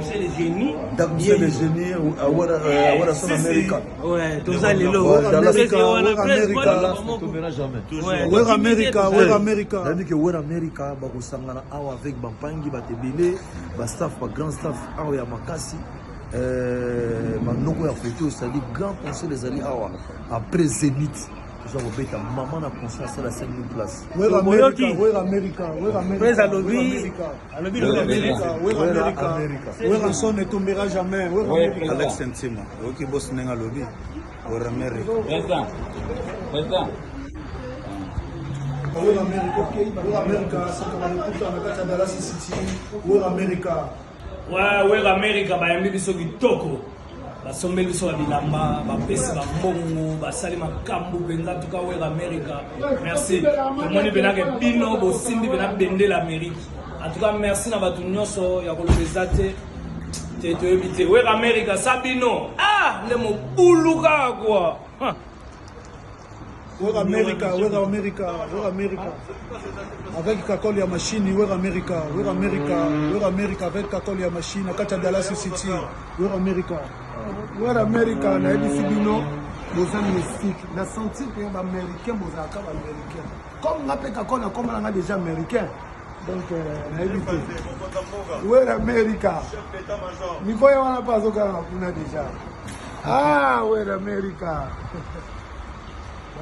C'est les génies. C'est les génies. Voilà, son Amérique. Ouais, tout ça, les lots. Ouais, Amérique. Avec Bampangi, Batebele, Bastaf, Grand Staff, Awa Makasi, Manoko Afeto, c'est-à-dire grand conseil des alliés Awa, après Zénith. Maman a conscience à la 5000 places. Where America, where America, where America, where Anson ne tombera jamais. Alex Sentima, ok, boss nenga lobby, where America. Where America, where America. Where America, by a minute so Toko. Basombe biso ba bilamba ba pesi ba mbongo ba sali makambu benza tuka we America. Merci. Tomoni benake bino bo simbi bena bende l'Amérique. En tout cas merci na batu nyonso ya kolobeza te eviter. We America sabino. Ah, le mo buluka quoi. Where America, where America, where America. Avec Kakol ya machine, where America, where America, where America avec Kakol ya machine, akata Dallas City, where America. Where America, na ebisi bino, bozan mystique. Na sentir que les Américains, bozaka américain. Comme na pe Kakol na comme na déjà américain. Donc na ebisi. Where America. Niko ya wana pas oka na déjà. Ah, where America.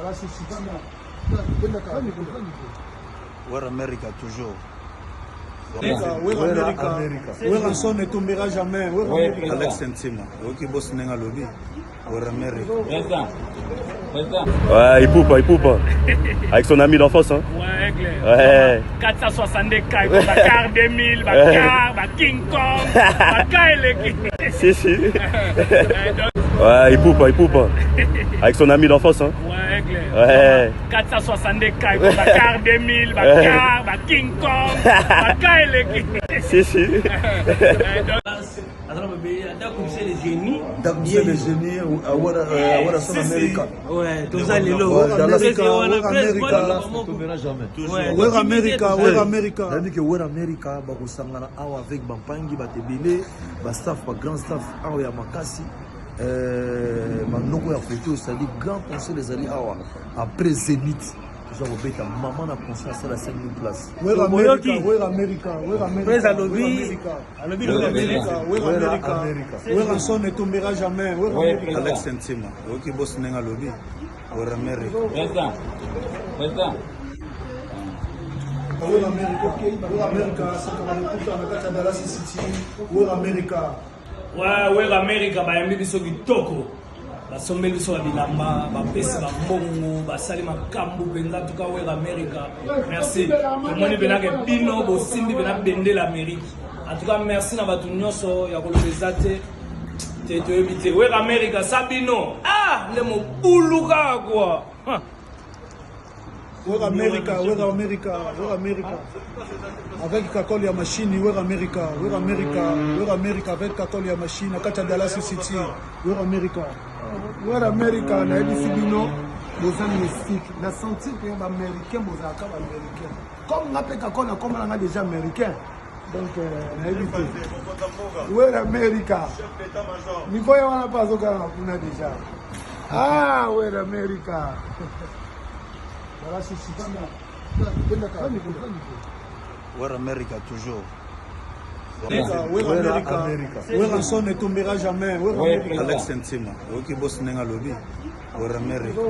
Voilà, c'est ça. Where America toujours. Where America. Where Anson ne tombera jamais. Alex Sentima, ok, boss nenga lobby. Where America. Ouais, il poupe. Avec son ami d'enfance, hein. Ouais, clair. Ouais. 462 K, Bakar 2000, Bakar, King Kong, Bakar et Si. Ouais, il poupe. Avec son ami d'enfance, hein. Ouais, clair. Ouais. 462 K, Bakar 2000, Bakar, King Kong, Bakar et Si. C'est les génies. C'est les génies. Voilà, son Amérique. Ouais, tout ça, les lots. Where America. C'est-à-dire que Where America, Bakosangana, Awa avec Bampangi, Batebele, Bastaf, Grand Staff, Awa Makasi, Manoko Afeto, c'est-à-dire grand conseil des alliés Awa, après Zénith. Maman a conscience à la 5000 places. Where America, where America, where America, where Anson ne tombera jamais. Alex Sentima, ok, boss nenga lobby. Where America. Where America. Ouais, where America, by a minute so Toko. Basombe biso ba bilamba ba pesi ba mbongo ba sali makambu benza tuka we America. Merci. Tomoni benake bino bo simbi bena bende l'Amérique. En tout cas merci na batu nyonso ya kolobeza te eviter. We America sabino. Ah, le mo buluka quoi. Where America, avec Kakol ya machine, where America, avec Kakol ya machine, akata Dallas City, where America. Where America, na ebisi bino, bozan mystique. Na sentir que les Américains, bozaka américain. Comme na pe Kakol na comme na déjà américain. Donc na ebisi. Where America. Niko ya wana pas oka na déjà. Ah, where America. Voilà, c'est ça. Where America toujours. Where America. Where Anson ne tombera jamais. Alex Sentima, ok, boss nenga lobby. Where America.